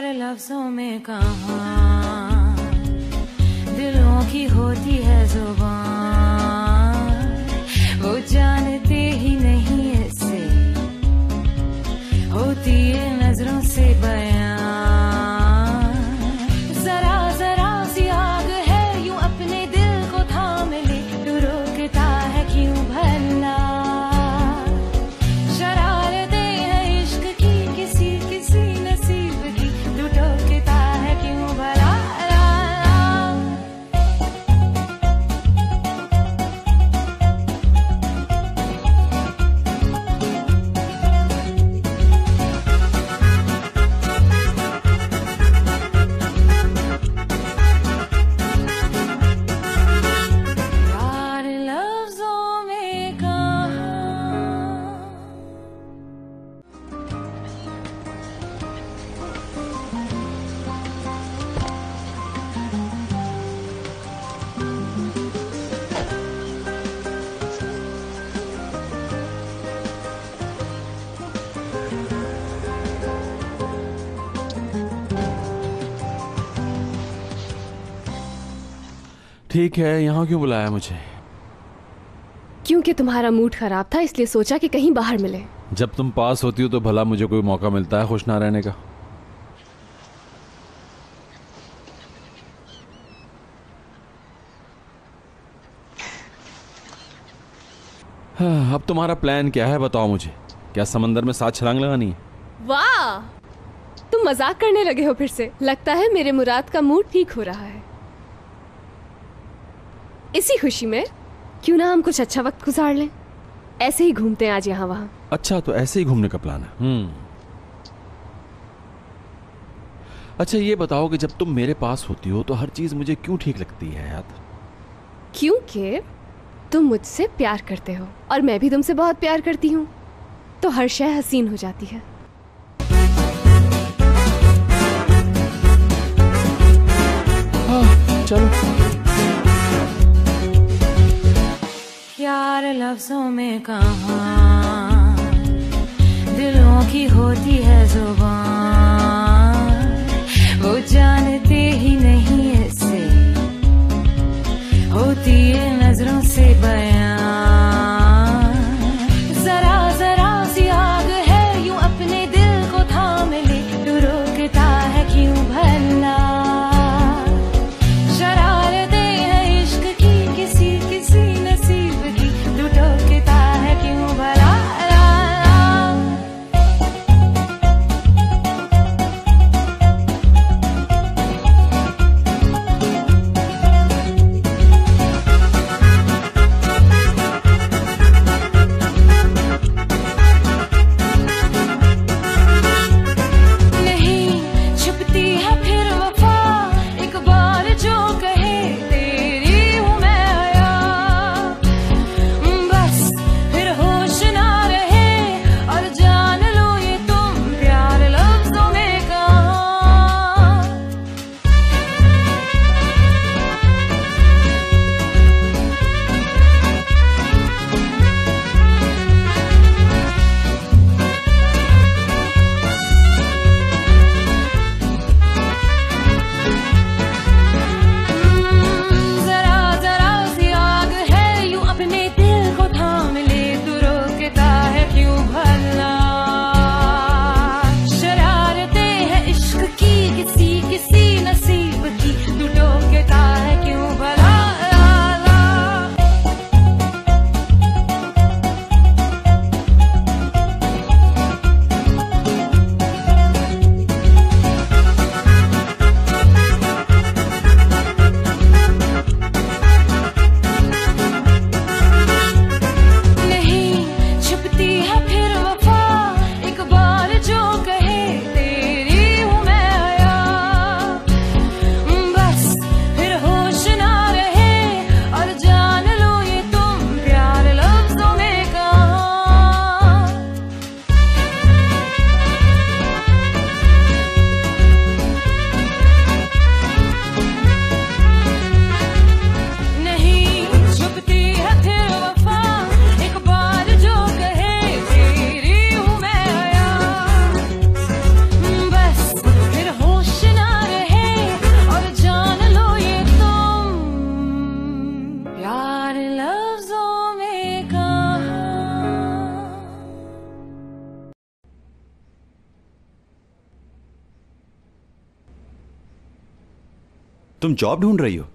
यार लफ्जों में कहाँ दिलों की होती है जुबान, वो जानते ही नहीं ऐसे होती है नजरों से बयान। जरा जरा सी आग है यूं अपने दिल को थाम ले, तू रोकता है क्यों भला। शरारतें हैं इश्क की किसी किसी नसीब की, तू टोकता है क्यों भला। ठीक है, यहाँ क्यों बुलाया मुझे? क्योंकि तुम्हारा मूड खराब था, इसलिए सोचा कि कहीं बाहर मिले। जब तुम पास होती हो तो भला मुझे कोई मौका मिलता है खुश ना रहने का? हाँ, अब तुम्हारा प्लान क्या है बताओ मुझे। क्या समंदर में साथ छलांग लगानी है? वाह, तुम मजाक करने लगे हो फिर से। लगता है मेरे मुराद का मूड ठीक हो रहा है। इसी खुशी में क्यों ना हम कुछ अच्छा वक्त गुजार लें। ऐसे ही घूमते हैं आज यहाँ वहाँ। अच्छा, तो ऐसे ही घूमने का प्लान है। अच्छा ये बताओ कि जब तुम मेरे पास होती हो तो हर चीज मुझे क्यों ठीक लगती है यार? क्योंकि तुम मुझसे प्यार करते हो और मैं भी तुमसे बहुत प्यार करती हूँ, तो हर शय हसीन हो जाती है। चलो। यार लफ्जों में कहाँ दिलों की होती है जुबान, वो जानते ही नहीं ऐसे होती है नजरों से बयान। जरा जरा सी आग है यूं अपने दिल को थाम ले, तू रोकता है क्यों भला। शरारतें हैं इश्क की किसी किसी नसीब की, तू टोकता है क्यों भला। तुम जॉब ढूंढ रही हो?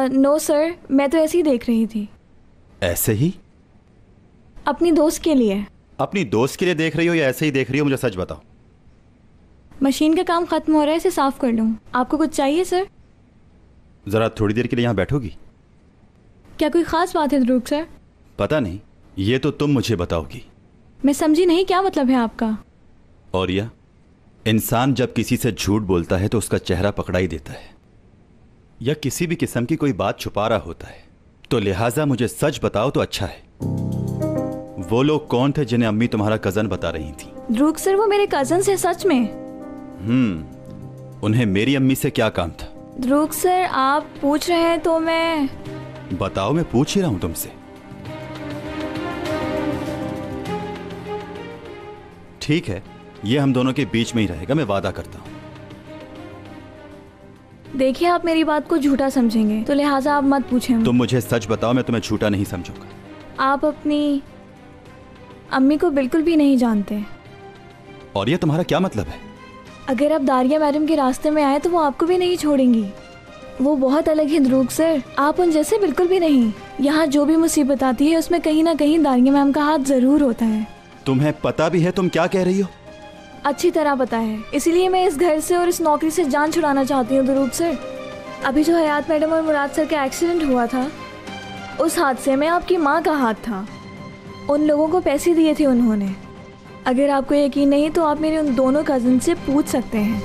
नो सर, मैं तो ऐसे ही देख रही थी। ऐसे ही? अपनी दोस्त के लिए। अपनी दोस्त के लिए देख रही हो या ऐसे ही देख रही हो? मुझे सच बताओ। मशीन का काम खत्म हो रहा है, इसे साफ कर लूँ। आपको कुछ चाहिए सर? जरा थोड़ी देर के लिए यहाँ बैठोगी? क्या कोई खास बात है ध्रुव सर? पता नहीं, ये तो तुम मुझे बताओगी। मैं समझी नहीं, क्या मतलब है आपका? और यह इंसान जब किसी से झूठ बोलता है तो उसका चेहरा पकड़ा ही देता है, या किसी भी किस्म की कोई बात छुपा रहा होता है। तो लिहाजा मुझे सच बताओ तो अच्छा है। वो लोग कौन थे जिन्हें अम्मी तुम्हारा कजन बता रही थी? ध्रुव सर, वो मेरे कजन है सच में। उन्हें मेरी अम्मी से क्या काम था? ध्रुव सर, आप पूछ रहे हैं तो मैं बताओ, मैं पूछ ही रहा हूं तुमसे। ठीक है, ये हम दोनों के बीच में ही रहेगा, मैं वादा करता हूं। देखिए, आप मेरी बात को झूठा समझेंगे तो लिहाजा आप मत पूछें। तुम मुझे सच बताओ, मैं तुम्हें झूठा नहीं समझूंगा। आप अपनी अम्मी को बिल्कुल भी नहीं जानते। और ये तुम्हारा क्या मतलब है? अगर आप दारिया मैडम के रास्ते में आए तो वो आपको भी नहीं छोड़ेंगी। वो बहुत अलग है ध्रुव सर, आप उन जैसे बिल्कुल भी नहीं। यहाँ जो भी मुसीबत आती है उसमें कहीं ना कहीं दारिया मैम का हाथ जरूर होता है। तुम्हें पता भी है तुम क्या कह रही हो? अच्छी तरह पता है, इसीलिए मैं इस घर से और इस नौकरी से जान छुड़ाना चाहती हूँ ध्रुव सर। अभी जो हयात मैडम और मुराद सर का एक्सीडेंट हुआ था, उस हादसे में आपकी माँ का हाथ था। उन लोगों को पैसे दिए थे उन्होंने। अगर आपको यकीन नहीं तो आप मेरे उन दोनों कजिन से पूछ सकते हैं।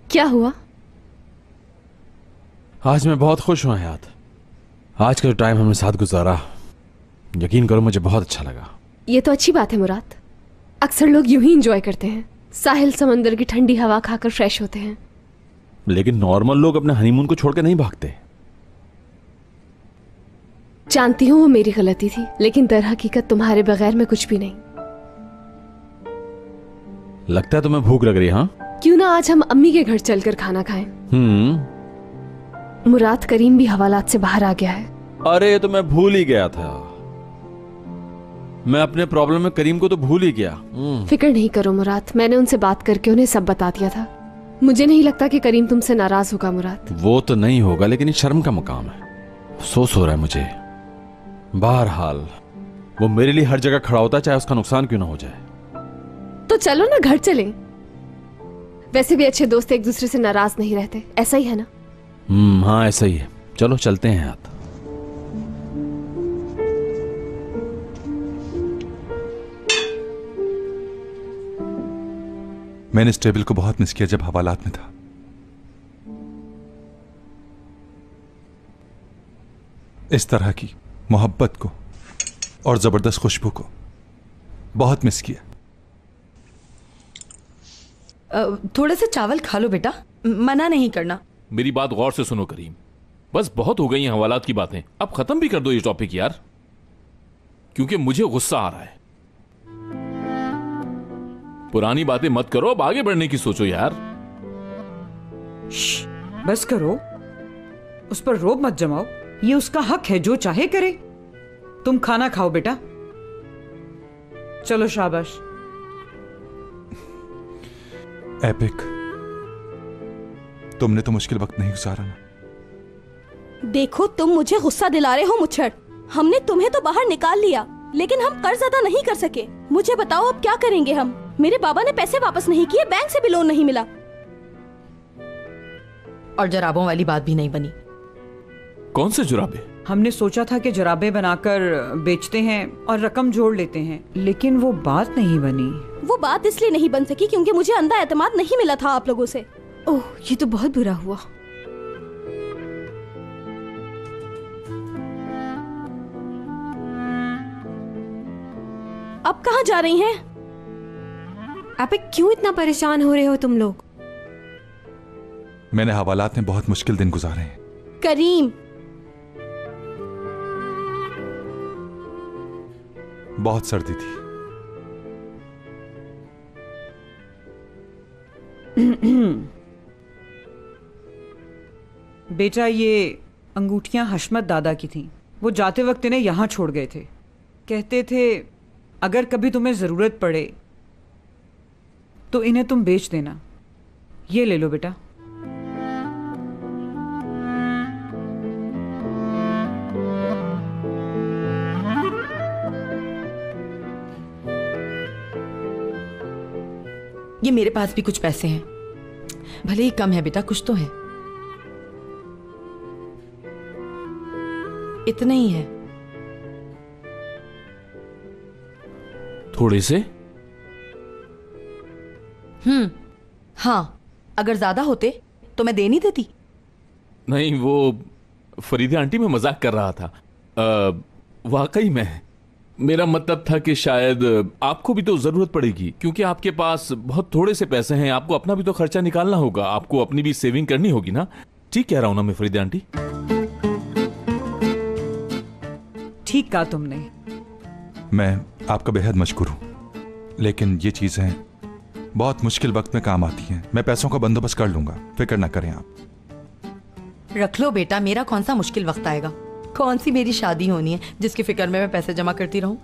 क्या हुआ? आज मैं बहुत खुश हूं हयात। आज का जो टाइम हमने साथ गुजारा, यकीन करो मुझे बहुत अच्छा लगा। ये तो अच्छी बात है मुराद। अक्सर लोग यूं ही एंजॉय करते हैं, साहिल समंदर की ठंडी हवा खाकर फ्रेश होते हैं। लेकिन नॉर्मल लोग अपने हनीमून को छोड़कर नहीं भागते। जानती हूँ वो मेरी गलती थी, लेकिन दर हकीकत तुम्हारे बगैर मैं कुछ भी नहीं। लगता है तुम्हें भूख लग रही है? हाँ, क्यों ना आज हम अम्मी के घर चलकर खाना खाएं। मुराद, करीम भी हवालात से बाहर आ गया है। अरे ये तो मैं भूल ही गया था। मैं अपने प्रॉब्लम में करीम को तो भूल ही गया। फिक्र नहीं करो मुराद, मैंने उनसे बात करके उन्हें सब बता दिया था। मुझे नहीं लगता कि करीम तुमसे नाराज होगा मुराद। वो तो नहीं होगा, लेकिन ये शर्म का मुकाम है। अफसोस हो रहा है मुझे। बहरहाल वो मेरे लिए हर जगह खड़ा होता है, चाहे उसका नुकसान क्यों ना हो जाए। तो चलो ना घर चलें। वैसे भी अच्छे दोस्त एक दूसरे से नाराज नहीं रहते, ऐसा ही है ना? हाँ ऐसा ही है। चलो चलते हैं यार। मैंने इस टेबल को बहुत मिस किया जब हवालात में था। इस तरह की मोहब्बत को और जबरदस्त खुशबू को बहुत मिस किया। थोड़े से चावल खा लो बेटा, मना नहीं करना। मेरी बात गौर से सुनो करीम, बस बहुत हो गई हैं हवालात की बातें। अब खत्म भी कर दो ये टॉपिक यार, क्योंकि मुझे गुस्सा आ रहा है। पुरानी बातें मत करो, अब आगे बढ़ने की सोचो यार। बस करो, उस पर रोब मत जमाओ। ये उसका हक है, जो चाहे करे। तुम खाना खाओ बेटा, चलो शाबाश। एपिक, तुमने तो मुश्किल वक्त नहीं गुजारा ना। देखो, तुम मुझे गुस्सा दिला रहे हो मुच्छड़। हमने तुम्हें तो बाहर निकाल लिया, लेकिन हम कर्ज अदा नहीं कर सके। मुझे बताओ अब क्या करेंगे हम? मेरे बाबा ने पैसे वापस नहीं किए, बैंक से भी लोन नहीं मिला। और जराबों वाली बात भी नहीं बनी। कौन से जुराबे? हमने सोचा था कि जराबे बनाकर बेचते हैं और रकम जोड़ लेते हैं, लेकिन वो बात नहीं बनी। वो बात इसलिए नहीं बन सकी क्योंकि मुझे अंधा एतमाद नहीं मिला था आप लोगों से। ओह, ये तो बहुत बुरा हुआ। अब कहाँ जा रही हैं? एपिक, क्यों इतना परेशान हो रहे हो तुम लोग? मैंने हवालात में बहुत मुश्किल दिन गुजारे हैं। करीम, बहुत सर्दी थी। बेटा, ये अंगूठियां हशमत दादा की थीं। वो जाते वक्त इन्हें यहाँ छोड़ गए थे। कहते थे अगर कभी तुम्हें ज़रूरत पड़े तो इन्हें तुम बेच देना। ये ले लो बेटा। ये मेरे पास भी कुछ पैसे हैं, भले ही कम है बेटा, कुछ तो है। इतना ही है। थोड़े से? हाँ, अगर ज्यादा होते तो मैं दे नहीं देती। नहीं, वो फरीदा आंटी, मैं मजाक कर रहा था। वाकई में मेरा मतलब था कि शायद आपको भी तो जरूरत पड़ेगी, क्योंकि आपके पास बहुत थोड़े से पैसे हैं। आपको अपना भी तो खर्चा निकालना होगा, आपको अपनी भी सेविंग करनी होगी ना। ठीक कह रहा हूं ना मैं फरीदा आंटी? ठीक कहा तुमने। मैं आपका बेहद मशकूर हूं, लेकिन ये चीजें बहुत मुश्किल वक्त में काम आती हैं। मैं पैसों का बंदोबस्त कर लूंगा, फिक्र ना करें आप। रख लो बेटा, मेरा कौन सा मुश्किल वक्त आएगा। कौन सी मेरी शादी होनी है जिसकी फिक्र में मैं पैसे जमा करती रहूं?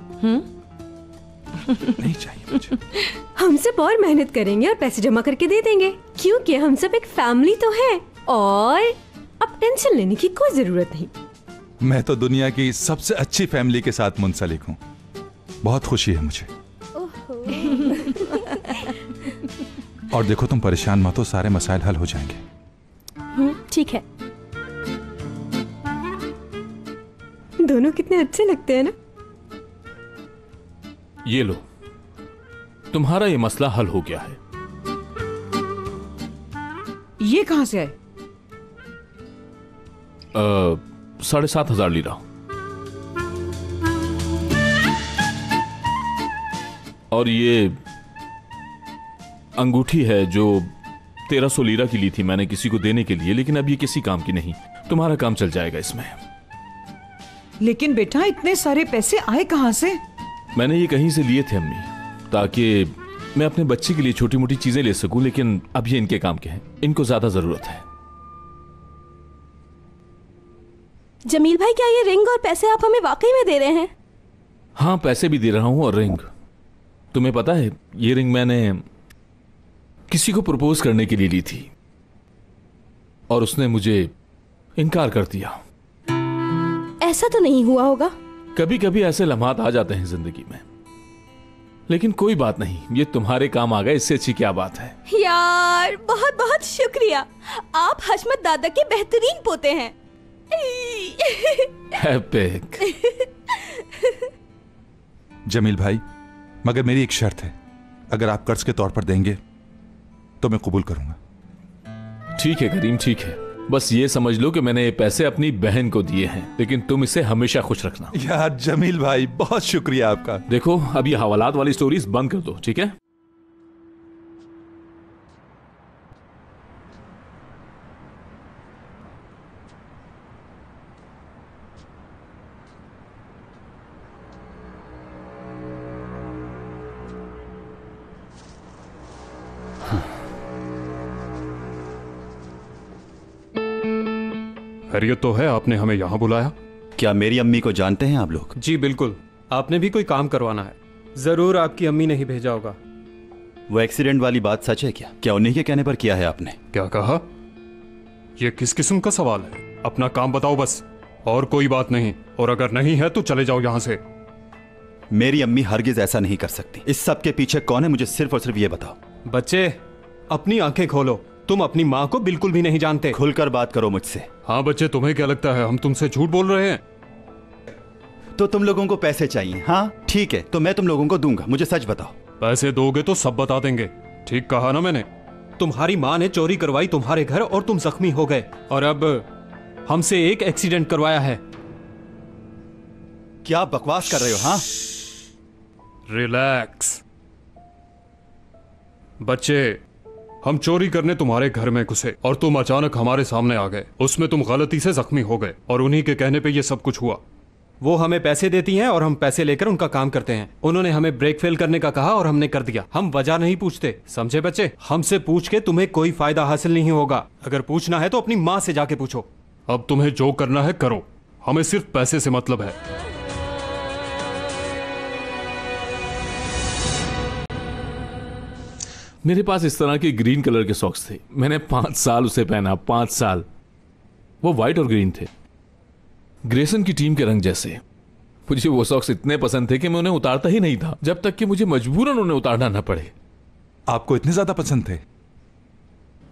नहीं चाहिए मुझे। हम सब और मेहनत करेंगे और पैसे जमा करके दे देंगे, क्योंकि हम सब एक फैमिली तो है और अब टेंशन लेने की कोई जरूरत नहीं। मैं तो दुनिया की सबसे अच्छी फैमिली के साथ मुंसलिक हूँ। बहुत खुशी है मुझे। और देखो, तुम परेशान मत हो, सारे मसाइल हल हो जाएंगे। ठीक है। दोनों कितने अच्छे लगते हैं ना। ये लो, तुम्हारा ये मसला हल हो गया है। ये कहां से आए? 7,500 लीरा। और ये अंगूठी है जो 1300 लीरा की ली थी मैंने किसी को देने के लिए, लेकिन अब ये किसी काम की नहीं। तुम्हारा काम चल जाएगा इसमें। लेकिन बेटा, इतने सारे पैसे आए कहां से? मैंने ये कहीं से लिए थे अम्मी, ताकि मैं अपने बच्चे के लिए छोटी मोटी चीजें ले सकूं, लेकिन अब ये इनके काम के हैं, इनको ज्यादा जरूरत है। जमील भाई, क्या ये रिंग और पैसे आप हमें वाकई में दे रहे हैं? हाँ, पैसे भी दे रहा हूं और रिंग। तुम्हें पता है, ये रिंग मैंने किसी को प्रपोज करने के लिए ली थी और उसने मुझे इनकार कर दिया। ऐसा तो नहीं हुआ होगा? कभी कभी ऐसे लम्हात आ जाते हैं जिंदगी में, लेकिन कोई बात नहीं, ये तुम्हारे काम आ गए, इससे अच्छी क्या बात है। यार, बहुत बहुत शुक्रिया। आप हशमत दादा के बेहतरीन पोते हैं। एपिक। जमील भाई, मगर मेरी एक शर्त है, अगर आप कर्ज के तौर पर देंगे तो मैं कबूल करूंगा। ठीक है करीम, ठीक है। बस ये समझ लो कि मैंने ये पैसे अपनी बहन को दिए हैं, लेकिन तुम इसे हमेशा खुश रखना। यार जमील भाई, बहुत शुक्रिया आपका। देखो, अब ये हवालात वाली स्टोरीज बंद कर दो, ठीक है? खैरियत तो है, आपने हमें यहाँ बुलाया? क्या मेरी अम्मी को जानते हैं आप लोग? जी बिल्कुल, आपने भी कोई काम करवाना है। जरूर आपकी अम्मी ने ही भेजा होगा। वो एक्सीडेंट वाली बात सच है क्या? क्या उन्हीं के कहने पर किया है आपने? क्या कहा? ये किस किस्म का सवाल है? अपना काम बताओ बस, और कोई बात नहीं। और अगर नहीं है तो चले जाओ यहाँ से। मेरी अम्मी हरगिज ऐसा नहीं कर सकती। इस सब के पीछे कौन है, मुझे सिर्फ और सिर्फ ये बताओ। बच्चे, अपनी आंखें खोलो। तुम अपनी माँ को बिल्कुल भी नहीं जानते। खुलकर बात करो मुझसे। हाँ बच्चे, तुम्हें क्या लगता है हम तुमसे झूठ बोल रहे हैं? तो तुम लोगों को पैसे चाहिए? हाँ ठीक है, तो मैं तुम लोगों को दूंगा। मुझे सच बताओ। पैसे दोगे तो सब बता देंगे। ठीक कहा ना मैंने? तुम्हारी माँ ने चोरी करवाई तुम्हारे घर और तुम जख्मी हो गए, और अब हमसे एक एक्सीडेंट करवाया है। क्या बकवास कर रहे हो? हाँ, रिलैक्स बच्चे। हम चोरी करने तुम्हारे घर में घुसे और तुम अचानक हमारे सामने आ गए। उसमें तुम गलती से जख्मी हो गए और उन्हीं के कहने पे ये सब कुछ हुआ। वो हमें पैसे देती हैं और हम पैसे लेकर उनका काम करते हैं। उन्होंने हमें ब्रेक फेल करने का कहा और हमने कर दिया। हम वजह नहीं पूछते, समझे बच्चे? हमसे पूछ के तुम्हें कोई फायदा हासिल नहीं होगा। अगर पूछना है तो अपनी माँ से जाके पूछो। अब तुम्हें जो करना है करो, हमें सिर्फ पैसे से मतलब है। मेरे पास इस तरह के ग्रीन कलर के सॉक्स थे, मैंने 5 साल उसे पहना, 5 साल। वो व्हाइट और ग्रीन थे, ग्रेसन की टीम के रंग जैसे। मुझे वो सॉक्स इतने पसंद थे कि मैं उन्हें उतारता ही नहीं था, जब तक कि मुझे मजबूरन उन्हें उतारना न पड़े। आपको इतने ज्यादा पसंद थे?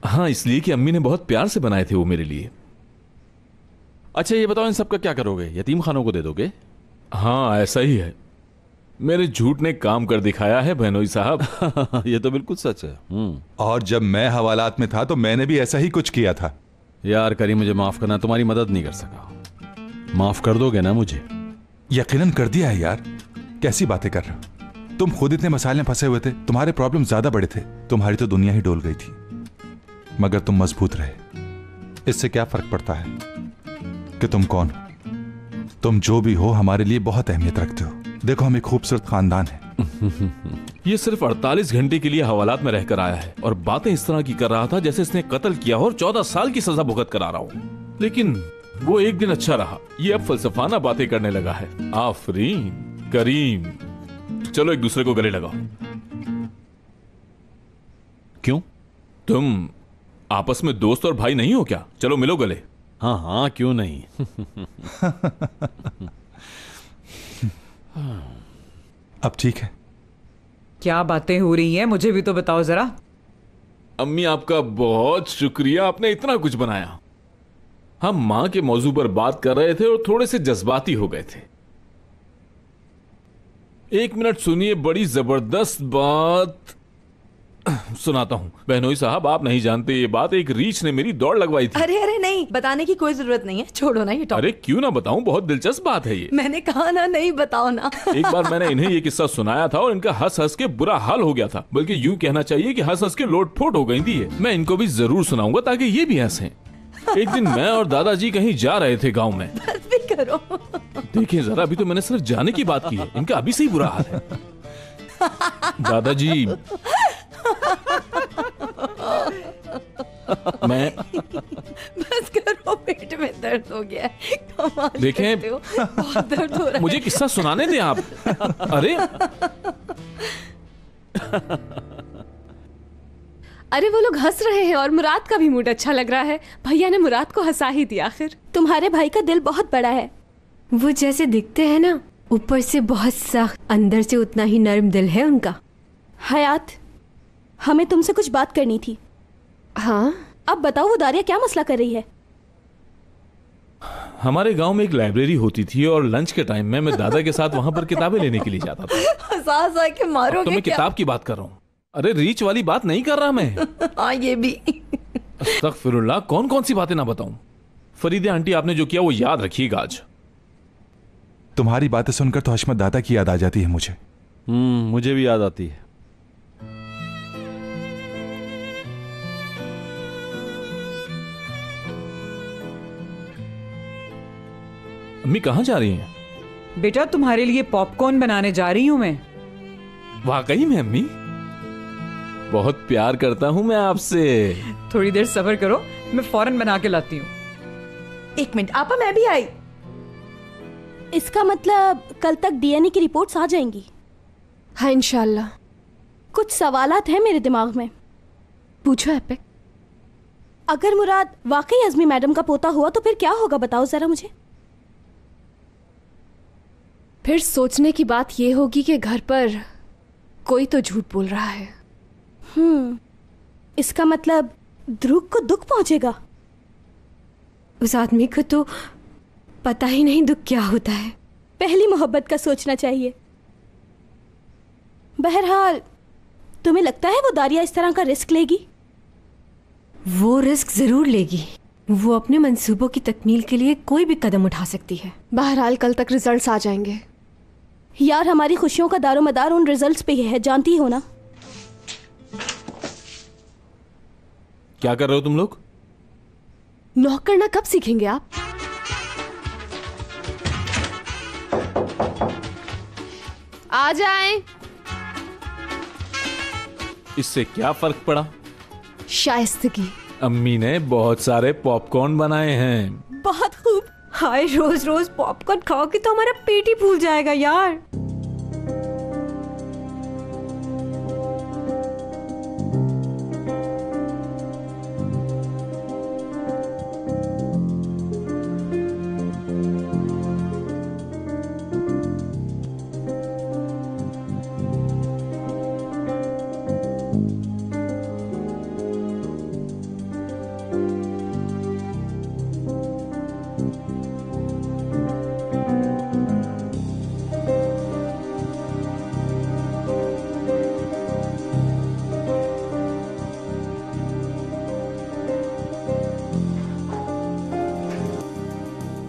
हाँ, इसलिए कि अम्मी ने बहुत प्यार से बनाए थे वो मेरे लिए। अच्छा ये बताओ, इन सब का क्या करोगे? यतीम खानों को दे दोगे? हाँ ऐसा ही है, मेरे झूठ ने काम कर दिखाया है बहनोई साहब। ये तो बिल्कुल सच है। और जब मैं हवालात में था तो मैंने भी ऐसा ही कुछ किया था। यार करीम, मुझे माफ करना, तुम्हारी मदद नहीं कर सका। माफ कर दोगे ना मुझे? यकीनन कर दिया है यार, कैसी बातें कर रहे हो? तुम खुद इतने मसाइल में फंसे हुए थे, तुम्हारे प्रॉब्लम ज्यादा बड़े थे, तुम्हारी तो दुनिया ही डोल गई थी, मगर तुम मजबूत रहे। इससे क्या फर्क पड़ता है कि तुम कौन हो? तुम जो भी हो हमारे लिए बहुत अहमियत रखते हो। देखो हम एक खूबसूरत खानदान है। ये सिर्फ 48 घंटे के लिए हवालात में रहकर आया है और बातें इस तरह की कर रहा था जैसे इसने कत्ल किया हो और 14 साल की सजा भुगत कर आ रहा हूं। लेकिन वो एक दिन अच्छा रहा, ये अब फलसफाना बातें करने लगा है। आफरीन करीम, चलो एक दूसरे को गले लगाओ। क्यों? तुम आपस में दोस्त और भाई नहीं हो क्या? चलो मिलो गले। हाँ हाँ, क्यों नहीं। अब ठीक है। क्या बातें हो रही हैं, मुझे भी तो बताओ जरा। अम्मी आपका बहुत शुक्रिया, आपने इतना कुछ बनाया। हम मां के मौजू पर बात कर रहे थे और थोड़े से जज्बाती हो गए थे। 1 मिनट सुनिए, बड़ी जबरदस्त बात सुनाता हूं। बहनोई साहब, आप नहीं जानते ये बात, एक रीछ ने मेरी दौड़ लगवाई थी। अरे अरे नहीं, बताने की कोई जरूरत नहीं है, छोड़ो ना ये टॉपिक। अरे क्यों ना बताऊं, बहुत दिलचस्प बात है ये। मैंने कहा ना नहीं बताओ ना। एक बार मैंने इन्हें ये किस्सा सुनाया था और इनका हंस हंस के बुरा हाल हो गया था, बल्कि यूं कहना चाहिए कि हंस हंस के लोटपोट हो गई थी ये। मैं इनको भी जरूर सुनाऊंगा ताकि ये भी हंसें। एक दिन मैं और दादाजी कहीं जा रहे थे गाँव में। बस भी करो। देखिए जरा, अभी तो मैंने सिर्फ जाने की बात की है, इनका अभी से ही बुरा हाल है। दादाजी, मैं बस करो, पेट में दर्द हो गया है। कमाल देखें, करते हो, बहुत दर्द हो रहा है। मुझे किस्सा सुनाने दें आप। अरे अरे वो लोग हंस रहे हैं और मुराद का भी मूड अच्छा लग रहा है। भैया ने मुराद को हंसा ही दिया। आखिर तुम्हारे भाई का दिल बहुत बड़ा है। वो जैसे दिखते हैं ना, ऊपर से बहुत सख्त, अंदर से उतना ही नर्म दिल है उनका। हयात, हमें तुमसे कुछ बात करनी थी। हाँ? अब बताओ, वो दारिया क्या मसला कर रही है? हमारे गांव में एक लाइब्रेरी होती थी और लंच के टाइम में मैं दादा के साथ वहां पर किताबें लेने के लिए जाता था। हंसा के मारोगे तो मैं क्या? किताब की बात कर रहा हूँ। अरे रीच वाली बात नहीं कर रहा मैं। हाँ ये भी। अस्तगफिरुल्लाह, कौन कौन सी बातें ना बताऊं। फरीदे आंटी, आपने जो किया वो याद रखिएगा आज। तुम्हारी बातें सुनकर तो हशमत दादा की याद आ जाती है मुझे। मुझे भी याद आती है। अम्मी कहाँ जा रही हैं? बेटा तुम्हारे लिए पॉपकॉर्न बनाने जा रही हूँ मैं। वाकई में अम्मी, बहुत प्यार करता हूँ मैं आपसे। थोड़ी देर सब्र करो, मैं फौरन बना के लाती हूँ। 1 मिनट आपा, मैं भी आई। इसका मतलब कल तक डीएनए की रिपोर्ट्स आ जाएंगी? हाँ इंशाल्लाह। कुछ सवालात हैं मेरे दिमाग में। पूछो एपिक। अगर मुराद वाकई अज़मी मैडम का पोता हुआ तो फिर क्या होगा, बताओ जरा मुझे। फिर सोचने की बात यह होगी कि घर पर कोई तो झूठ बोल रहा है। इसका मतलब ध्रुव को दुख पहुंचेगा। उस आदमी को तो पता ही नहीं दुख क्या होता है। पहली मोहब्बत का सोचना चाहिए। बहरहाल, तुम्हें लगता है वो दारिया इस तरह का रिस्क लेगी? वो रिस्क जरूर लेगी। वो अपने मंसूबों की तकमील के लिए कोई भी कदम उठा सकती है। बहरहाल कल तक रिजल्ट्स आ जाएंगे। यार, हमारी खुशियों का दारोमदार उन रिजल्ट्स पे ही है, जानती हो ना। क्या कर रहे हो तुम लोग? नॉक करना कब सीखेंगे आप? आ जाएं। इससे क्या फर्क पड़ा? शाइस्तगी। अम्मी ने बहुत सारे पॉपकॉर्न बनाए हैं। बहुत खूब, हाय, रोज रोज पॉपकॉर्न खाओ कि तो हमारा पेट ही फूल जाएगा यार।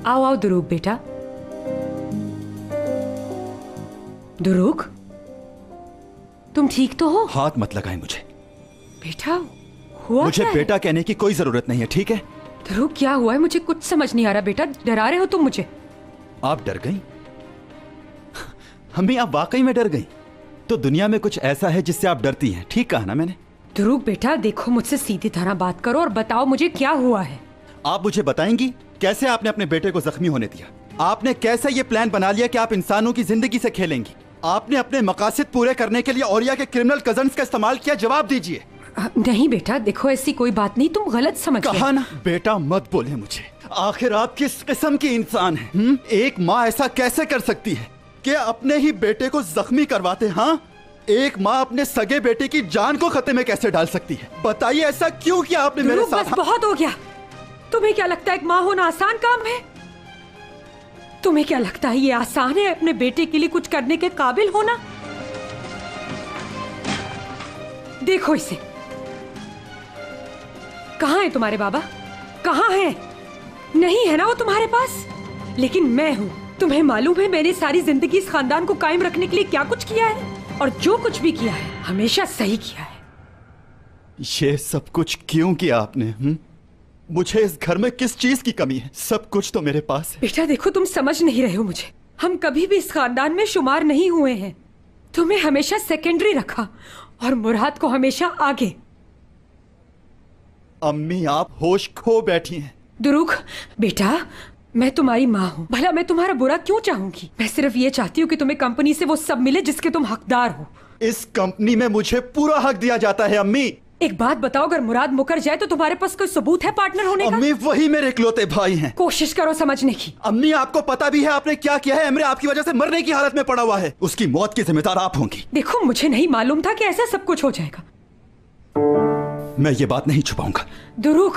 आओ आओ दुरूक बेटा। दुरूक, तुम ठीक तो हो? हाथ मत लगाएं मुझे। बेटा हुआ मुझे क्या है? बेटा कहने की कोई जरूरत नहीं है, ठीक है? दुरूक क्या हुआ है? मुझे कुछ समझ नहीं आ रहा बेटा। डरा रहे हो तुम मुझे? आप डर गई? अम्मी, आप वाकई में डर गई? तो दुनिया में कुछ ऐसा है जिससे आप डरती हैं, ठीक कहा ना मैंने? दुरूक बेटा देखो, मुझसे सीधी तरह बात करो और बताओ मुझे क्या हुआ है। आप मुझे बताएंगी कैसे आपने अपने बेटे को जख्मी होने दिया? आपने कैसे ये प्लान बना लिया कि आप इंसानों की जिंदगी से खेलेंगी? आपने अपने मकासद पूरे करने के लिए औरिया के क्रिमिनल कजन्स का इस्तेमाल किया। जवाब दीजिए। नहीं बेटा देखो, ऐसी कोई बात नहीं, तुम गलत समझ गए। कहा ना बेटा मत बोले मुझे। आखिर आप किस किस्म की इंसान हैं? एक माँ ऐसा कैसे कर सकती है कि अपने ही बेटे को जख्मी करवाते? हाँ, एक माँ अपने सगे बेटे की जान को खतरे में कैसे डाल सकती है? बताइए ऐसा क्यों किया आपने मेरे साथ? बस बहुत हो गया। तुम्हें क्या लगता है एक माँ होना आसान काम है? तुम्हें क्या लगता है ये आसान है अपने बेटे के लिए कुछ करने के काबिल होना? देखो इसे। कहाँ है तुम्हारे बाबा? कहाँ है? नहीं है ना वो तुम्हारे पास? लेकिन मैं हूँ। तुम्हें मालूम है मैंने सारी जिंदगी इस खानदान को कायम रखने के लिए क्या कुछ किया है, और जो कुछ भी किया है हमेशा सही किया है। ये सब कुछ क्यों किया आपने? मुझे इस घर में किस चीज की कमी है? सब कुछ तो मेरे पास है। बेटा देखो, तुम समझ नहीं रहे हो मुझे। हम कभी भी इस खानदान में शुमार नहीं हुए हैं। तुम्हें हमेशा सेकेंडरी रखा और मुराद को हमेशा आगे। अम्मी आप होश खो बैठी हैं। दुरूक बेटा, मैं तुम्हारी माँ हूँ। भला मैं तुम्हारा बुरा क्यों चाहूंगी? मैं सिर्फ ये चाहती हूँ कि तुम्हें कंपनी से वो सब मिले जिसके तुम हकदार हो। इस कंपनी में मुझे पूरा हक दिया जाता है। अम्मी एक बात बताओ, अगर मुराद मुकर जाए तो तुम्हारे पास कोई सबूत है पार्टनर होने का? अम्मी वही मेरे इकलौते भाई हैं। कोशिश करो समझने की। अम्मी आपको पता भी है आपने क्या किया है? एमरे आपकी वजह से मरने की हालत में पड़ा हुआ है। उसकी मौत की जिम्मेदार आप होंगी। देखो मुझे नहीं मालूम था कि ऐसा सब कुछ हो जाएगा। मैं ये बात नहीं छुपाऊंगा। दुरूक,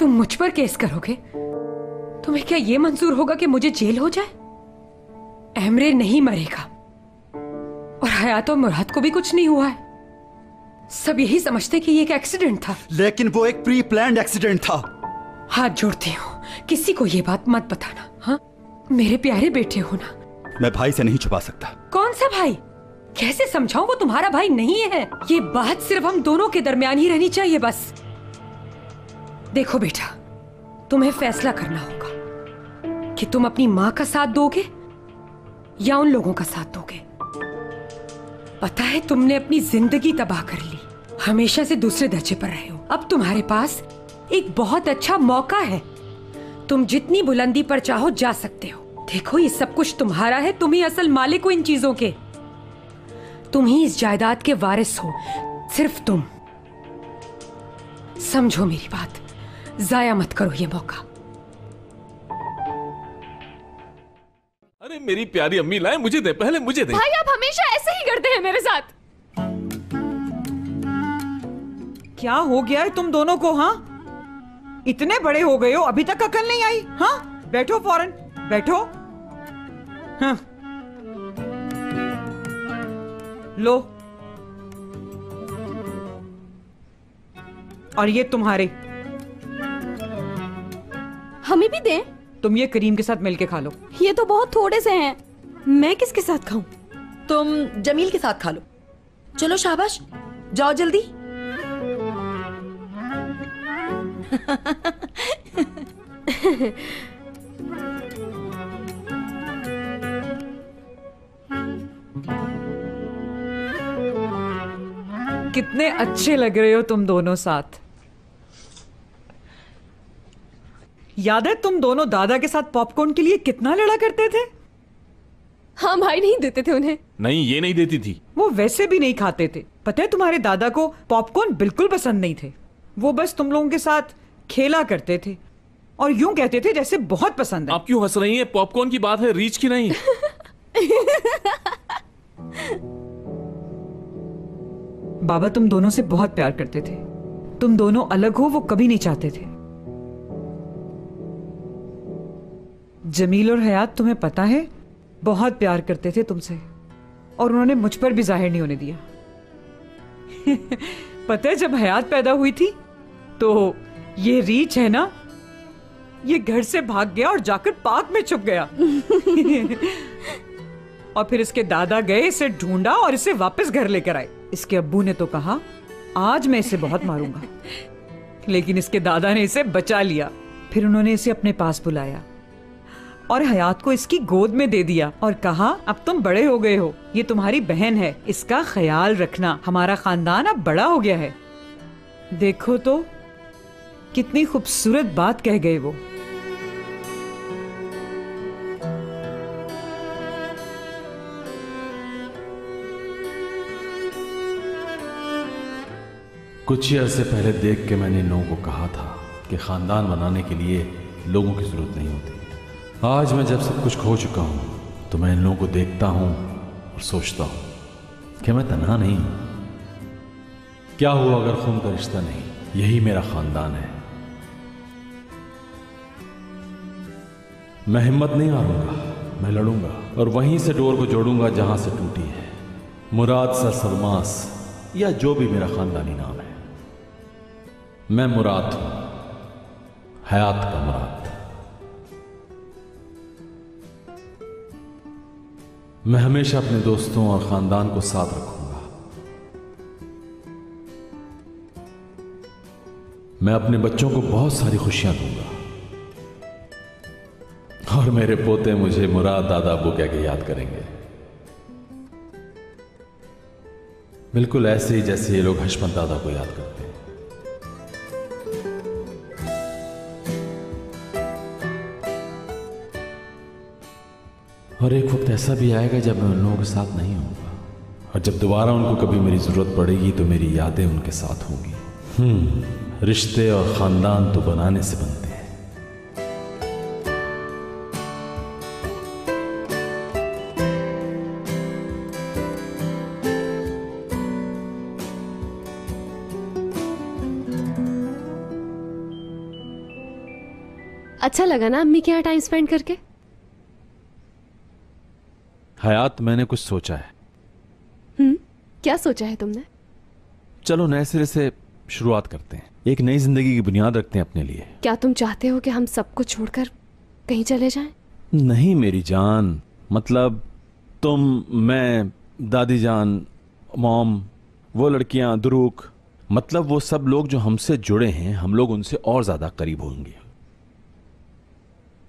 तुम मुझ पर केस करोगे? तुम्हें क्या ये मंजूर होगा कि मुझे जेल हो जाए? एमरे नहीं मरेगा और हयात और मुराद को भी कुछ नहीं हुआ है। सब यही समझते कि ये एक एक्सीडेंट था, लेकिन वो एक प्री प्लान्ड एक्सीडेंट था। हाथ जोड़ती हूँ, किसी को ये बात मत बताना। हाँ, मेरे प्यारे बेटे हो ना। मैं भाई से नहीं छुपा सकता। कौन सा भाई? कैसे समझाऊं? वो तुम्हारा भाई नहीं है। ये बात सिर्फ हम दोनों के दरमियान ही रहनी चाहिए बस। देखो बेटा, तुम्हें फैसला करना होगा कि तुम अपनी माँ का साथ दोगे या उन लोगों का साथ दोगे। पता है तुमने अपनी जिंदगी तबाह कर ली, हमेशा से दूसरे दर्जे पर रहे हो। अब तुम्हारे पास एक बहुत अच्छा मौका है। तुम जितनी बुलंदी पर चाहो जा सकते हो। देखो ये सब कुछ तुम्हारा है, तुम ही असल मालिक हो इन चीजों के। तुम ही इस जायदाद के वारिस हो, सिर्फ तुम। समझो मेरी बात, जाया मत करो ये मौका। अरे मेरी प्यारी अम्मी, लाए मुझे दे, पहले मुझे दे। भाई आप हमेशा ऐसे ही करते हैं मेरे साथ। क्या हो गया है तुम दोनों को? हाँ, इतने बड़े हो गए हो, अभी तक अकल नहीं आई? हाँ, बैठो फौरन बैठो। हाँ, लो, और ये तुम्हारे। हमें भी दें। तुम ये करीम के साथ मिलके खा लो। ये तो बहुत थोड़े से हैं। मैं किसके साथ खाऊं? तुम जमील के साथ खा लो। चलो शाबाश, जाओ जल्दी। कितने अच्छे लग रहे हो तुम दोनों साथ। याद है तुम दोनों दादा के साथ पॉपकॉर्न के लिए कितना लड़ा करते थे? हाँ भाई, नहीं देते थे उन्हें। नहीं, ये नहीं देती थी। वो वैसे भी नहीं खाते थे। पता है तुम्हारे दादा को पॉपकॉर्न बिल्कुल पसंद नहीं थे। वो बस तुम लोगों के साथ खेला करते थे और यूं कहते थे जैसे बहुत पसंद है। आप क्यों हंस रही हैं? पॉपकॉर्न की बात है, रीच की नहीं। बाबा तुम दोनों से बहुत प्यार करते थे। तुम दोनों अलग हो वो कभी नहीं चाहते थे। जमील और हयात तुम्हें पता है बहुत प्यार करते थे तुमसे और उन्होंने मुझ पर भी जाहिर नहीं होने दिया। पता है जब हयात पैदा हुई थी तो ये रीच है ना, ये घर से भाग गया और जाकर पार्क में छुप गया। और फिर इसके दादा गए, इसे ढूंढा और इसे वापस घर लेकर आए। इसके अब्बू ने तो कहा आज मैं इसे बहुत मारूंगा, लेकिन इसके दादा ने इसे बचा लिया। फिर उन्होंने इसे अपने पास बुलाया और हयात को इसकी गोद में दे दिया और कहा अब तुम बड़े हो गए हो, ये तुम्हारी बहन है, इसका ख्याल रखना, हमारा खानदान अब बड़ा हो गया है। देखो तो कितनी खूबसूरत बात कह गए वो। कुछ ही अरसे पहले देख के मैंने इन लोगों को कहा था कि खानदान बनाने के लिए लोगों की जरूरत नहीं होती। आज मैं जब सब कुछ खो चुका हूं तो मैं इन लोगों को देखता हूं और सोचता हूं कि मैं तन्हा नहीं हूं। क्या हुआ अगर खून का रिश्ता नहीं, यही मेरा खानदान है। मैं हिम्मत नहीं हारूंगा, मैं लड़ूंगा और वहीं से डोर को जोड़ूंगा जहां से टूटी है। मुराद सर सलमास या जो भी मेरा खानदानी नाम है, मैं मुराद हूं, हयात का मुराद। मैं हमेशा अपने दोस्तों और खानदान को साथ रखूंगा। मैं अपने बच्चों को बहुत सारी खुशियां दूंगा और मेरे पोते मुझे मुराद दादा अब्बू कह के याद करेंगे, बिल्कुल ऐसे ही जैसे ये लोग हशमत दादा को याद करते हैं। और एक वक्त ऐसा भी आएगा जब मैं उन लोगों के साथ नहीं होऊंगा और जब दोबारा उनको कभी मेरी जरूरत पड़ेगी तो मेरी यादें उनके साथ होंगी। रिश्ते और खानदान तो बनाने से बनते हैं। अच्छा लगा ना अम्मी के यहाँ टाइम स्पेंड करके? हयात, मैंने कुछ सोचा है। क्या सोचा है तुमने? चलो नए सिरे से शुरुआत करते हैं, एक नई जिंदगी की बुनियाद रखते हैं अपने लिए। क्या तुम चाहते हो कि हम सब कुछ छोड़कर कहीं चले जाएं? नहीं मेरी जान, मतलब तुम, मैं, दादी जान, मॉम, वो लड़कियां, दुरूक, मतलब वो सब लोग जो हमसे जुड़े हैं, हम लोग उनसे और ज्यादा करीब होंगे।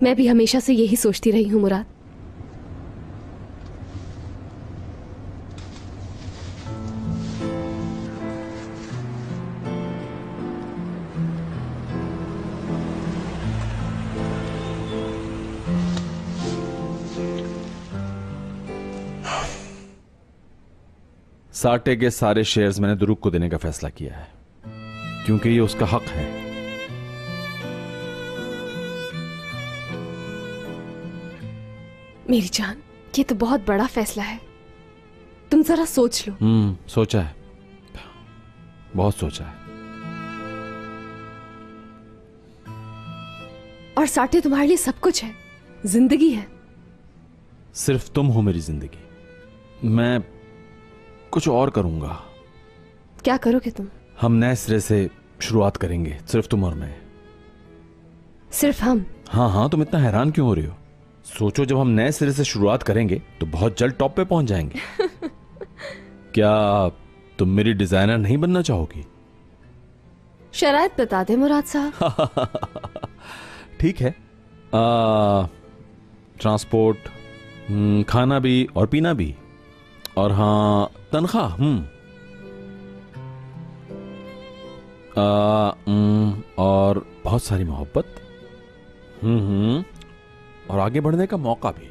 मैं भी हमेशा से यही सोचती रही हूं मुराद। साटे के सारे शेयर्स मैंने दुरूक को देने का फैसला किया है क्योंकि ये उसका हक है। मेरी जान, ये तो बहुत बड़ा फैसला है, तुम जरा सोच लो। सोचा है, बहुत सोचा है। और साटे तुम्हारे लिए सब कुछ है, जिंदगी है। सिर्फ तुम हो मेरी जिंदगी। मैं कुछ और करूंगा। क्या करोगे तुम? हम नए सिरे से शुरुआत करेंगे, सिर्फ तुम और मैं। सिर्फ हम? हाँ हाँ, तुम इतना हैरान क्यों हो रही हो? सोचो, जब हम नए सिरे से शुरुआत करेंगे तो बहुत जल्द टॉप पे पहुंच जाएंगे। क्या तुम मेरी डिजाइनर नहीं बनना चाहोगी? शराइत बता दे मुराद साहब। ठीक है, ट्रांसपोर्ट, खाना भी और पीना भी, और हाँ तनख्वाह, और बहुत सारी मोहब्बत और आगे बढ़ने का मौका भी।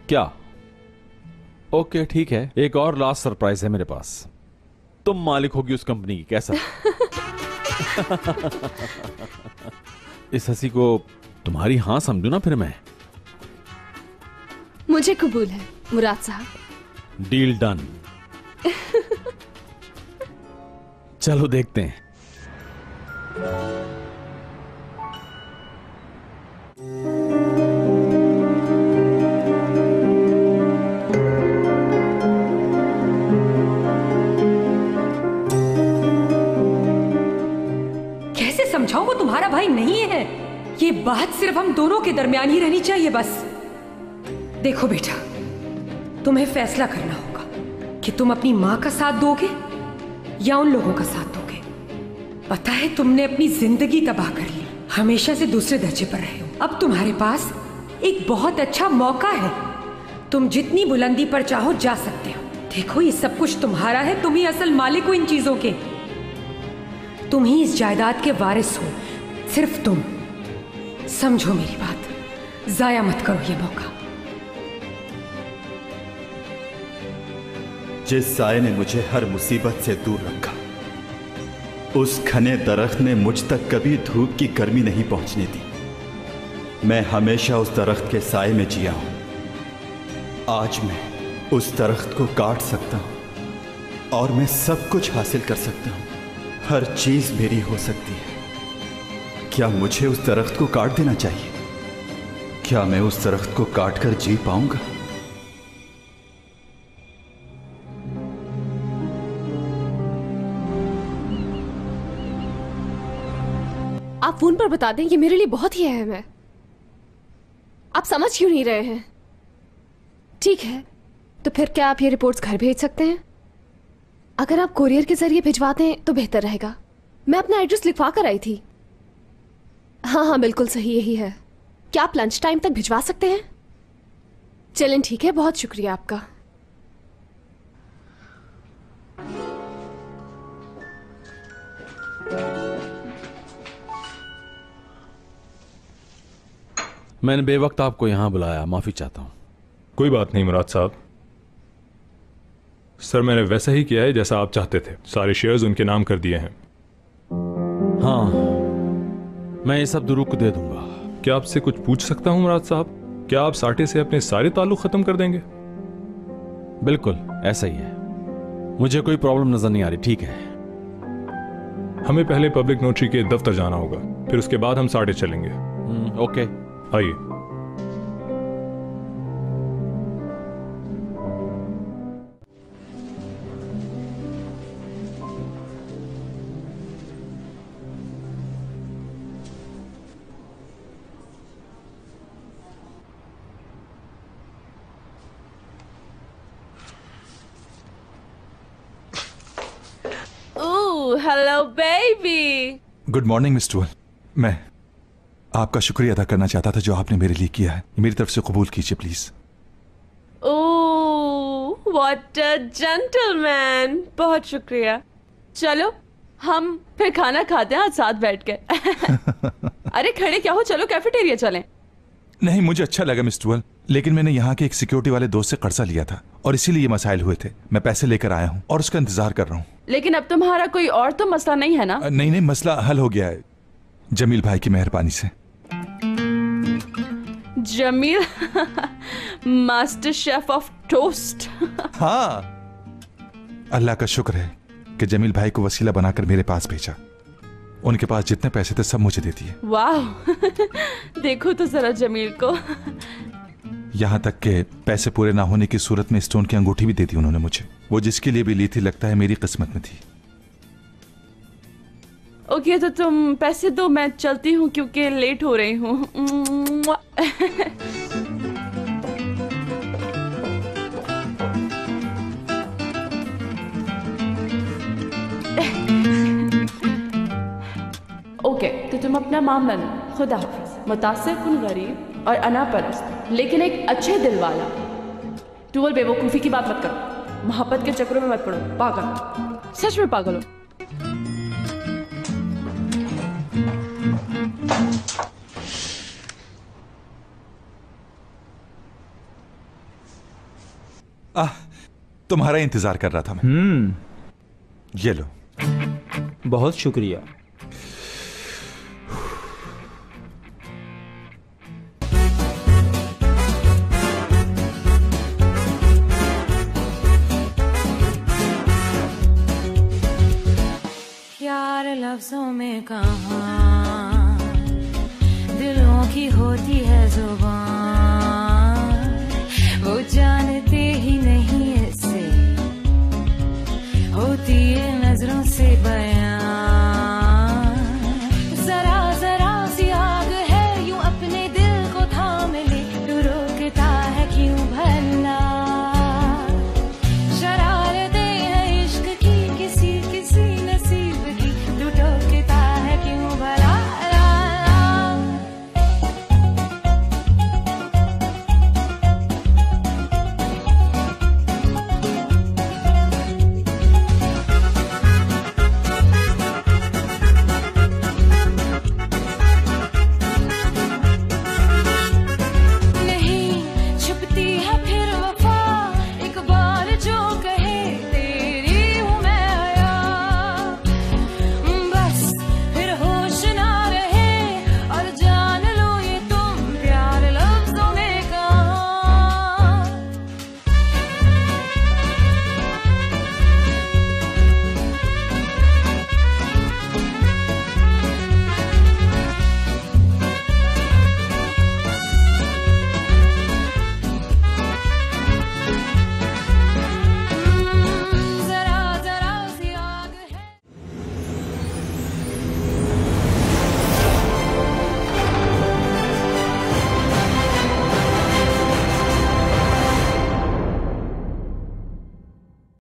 क्या? ओके ठीक है, एक और लास्ट सरप्राइज है मेरे पास। तुम मालिक होगी उस कंपनी की, कैसा? इस हंसी को तुम्हारी हां समझू ना फिर मैं। मुझे कबूल है मुराद साहब। Deal done. चलो देखते हैं। कैसे समझाऊं वो तुम्हारा भाई नहीं है। ये बात सिर्फ हम दोनों के दरमियान ही रहनी चाहिए बस। देखो बेटा, तुम्हें फैसला करना होगा कि तुम अपनी माँ का साथ दोगे या उन लोगों का साथ दोगे। पता है तुमने अपनी जिंदगी तबाह कर ली, हमेशा से दूसरे दर्जे पर रहे हो। अब तुम्हारे पास एक बहुत अच्छा मौका है, तुम जितनी बुलंदी पर चाहो जा सकते हो। देखो ये सब कुछ तुम्हारा है, तुम ही असल मालिक हो इन चीजों के, तुम ही इस जायदाद के वारिस हो, सिर्फ तुम। समझो मेरी बात, जाया मत करो ये मौका। जिस साए ने मुझे हर मुसीबत से दूर रखा, उस घने दरख्त ने मुझ तक कभी धूप की गर्मी नहीं पहुंचने दी। मैं हमेशा उस दरख्त के साए में जिया हूं। आज मैं उस दरख्त को काट सकता हूं और मैं सब कुछ हासिल कर सकता हूं। हर चीज मेरी हो सकती है। क्या मुझे उस दरख्त को काट देना चाहिए? क्या मैं उस दरख्त को काट कर जी पाऊंगा? आप फोन पर बता दें, ये मेरे लिए बहुत ही अहम है। आप समझ क्यों नहीं रहे हैं? ठीक है, तो फिर क्या आप ये रिपोर्ट्स घर भेज सकते हैं? अगर आप कोरियर के जरिए भिजवा दें तो बेहतर रहेगा। मैं अपना एड्रेस लिखवा कर आई थी। हाँ हाँ बिल्कुल सही यही है। क्या आप लंच टाइम तक भिजवा सकते हैं? चलें ठीक है, बहुत शुक्रिया आपका। मैंने बेवक्त आपको यहां बुलाया, माफी चाहता हूं। कोई बात नहीं मुराद साहब। सर मैंने वैसा ही किया है जैसा आप चाहते थे। सारे शेयर्स उनके नाम कर दिए हैं। हाँ, मैं ये सब दुरूक को दे दूंगा। क्या आपसे कुछ पूछ सकता हूं मुराद साहब? क्या आप साटे से अपने सारे ताल्लुक खत्म कर देंगे? बिल्कुल ऐसा ही है, मुझे कोई प्रॉब्लम नजर नहीं आ रही। ठीक है, हमें पहले पब्लिक नोटरी के दफ्तर जाना होगा, फिर उसके बाद हम साटे चलेंगे। ओके आइए। Hello baby. Good morning miss dual. मैं आपका शुक्रिया अदा करना चाहता था जो आपने मेरे लिए किया है। मेरी तरफ से कबूल कीजिए please. Oh what a gentleman. बहुत शुक्रिया। चलो हम फिर खाना खाते हैं आज साथ बैठ के। अरे खड़े क्या हो, चलो कैफेटेरिया चलें। नहीं, मुझे अच्छा लगा मिस टूअल, लेकिन मैंने यहाँ के एक सिक्योरिटी वाले दोस्त से कर्जा लिया था और इसीलिए ये मसाइल हुए थे। मैं पैसे लेकर आया हूँ और उसका इंतजार कर रहा हूँ। लेकिन अब तुम्हारा कोई और तो मसला नहीं है ना? नहीं नहीं, मसला हल हो गया है जमील भाई की मेहरबानी से। Jamil master chef of toast. हाँ, अल्लाह का शुक्र है कि जमील भाई को वसीला बनाकर मेरे पास भेजा। उनके पास जितने पैसे थे सब मुझे दे दिए। वाह देखो तो जरा जमील को। यहाँ तक के पैसे पूरे ना होने की सूरत में स्टोन की अंगूठी भी दे दी उन्होंने मुझे। वो जिसके लिए भी ली थी लगता है मेरी किस्मत में थी। ओके तो तुम पैसे दो, मैं चलती हूँ क्योंकि लेट हो रही हूँ। ओके तो तुम अपना मामला लो। खुदा हाफिज। मुतासिर कुन गरीब और अना परस्त लेकिन एक अच्छे दिल वाला। टूअल बेवकूफ़ी की बात मत करो, मोहब्बत के चक्रों में मत पड़ो। पागल, सच में पागल हो। तुम्हारा इंतजार कर रहा था मैं। ये लो। बहुत शुक्रिया। यार लफ्जों में कहाँ दिलों की होती है जुबान, वो जानते ही नहीं इससे होती है